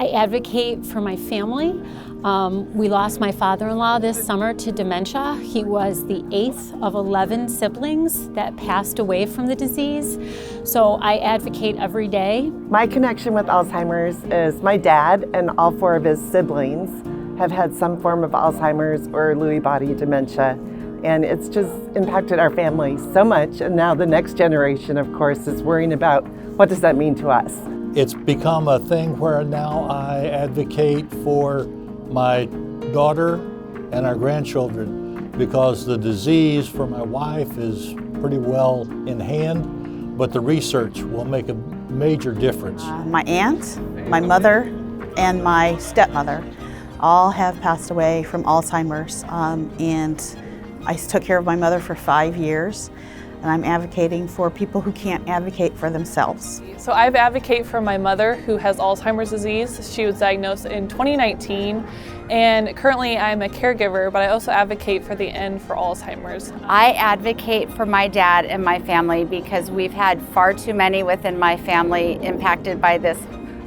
I advocate for my family. We lost my father-in-law this summer to dementia. He was the 8th of 11 siblings that passed away from the disease. So I advocate every day. My connection with Alzheimer's is my dad and all 4 of his siblings have had some form of Alzheimer's or Lewy body dementia. And it's just impacted our family so much. And now the next generation, of course, is worrying about what does that mean to us. It's become a thing where now I advocate for my daughter and our grandchildren because the disease for my wife is pretty well in hand, but the research will make a major difference. My aunt, my mother, and my stepmother all have passed away from Alzheimer's, and I took care of my mother for 5 years, and I'm advocating for people who can't advocate for themselves. So I advocate for my mother who has Alzheimer's disease. She was diagnosed in 2019, and currently I'm a caregiver, but I also advocate for the end for Alzheimer's. I advocate for my dad and my family because we've had far too many within my family impacted by this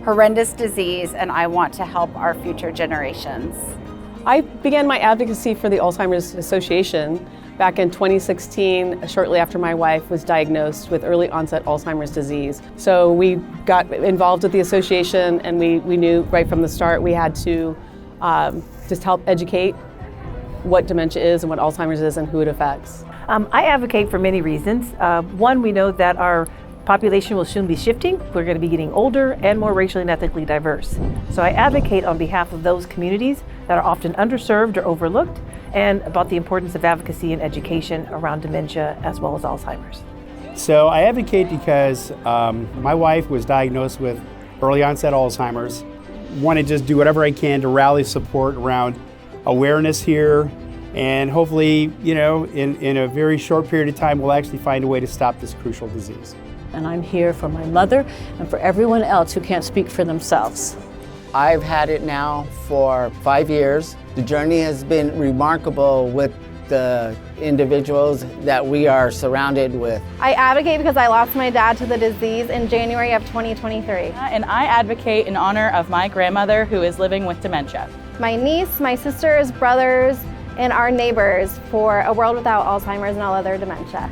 horrendous disease, and I want to help our future generations. I began my advocacy for the Alzheimer's Association back in 2016, shortly after my wife was diagnosed with early onset Alzheimer's disease. So we got involved with the association, and we knew right from the start we had to just help educate what dementia is and what Alzheimer's is and who it affects. I advocate for many reasons. One, we know that our population will soon be shifting. We're going to be getting older and more racially and ethnically diverse. So I advocate on behalf of those communities that are often underserved or overlooked, and about the importance of advocacy and education around dementia as well as Alzheimer's. So I advocate because my wife was diagnosed with early onset Alzheimer's. Want to just do whatever I can to rally support around awareness here, and hopefully, in a very short period of time, we'll actually find a way to stop this crucial disease. And I'm here for my mother and for everyone else who can't speak for themselves. I've had it now for 5 years. The journey has been remarkable with the individuals that we are surrounded with. I advocate because I lost my dad to the disease in January of 2023. And I advocate in honor of my grandmother who is living with dementia. My niece, my sisters, brothers, and our neighbors for a world without Alzheimer's and all other dementia.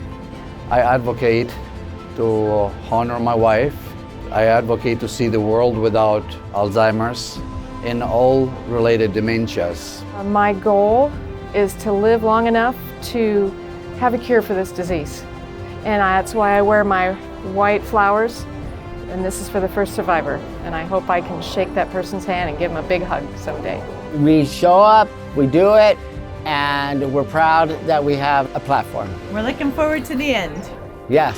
I advocate to honor my wife. I advocate to see the world without Alzheimer's and all related dementias. My goal is to live long enough to have a cure for this disease. And that's why I wear my white flowers, and this is for the first survivor. And I hope I can shake that person's hand and give them a big hug someday. We show up, we do it, and we're proud that we have a platform. We're looking forward to the end. Yes.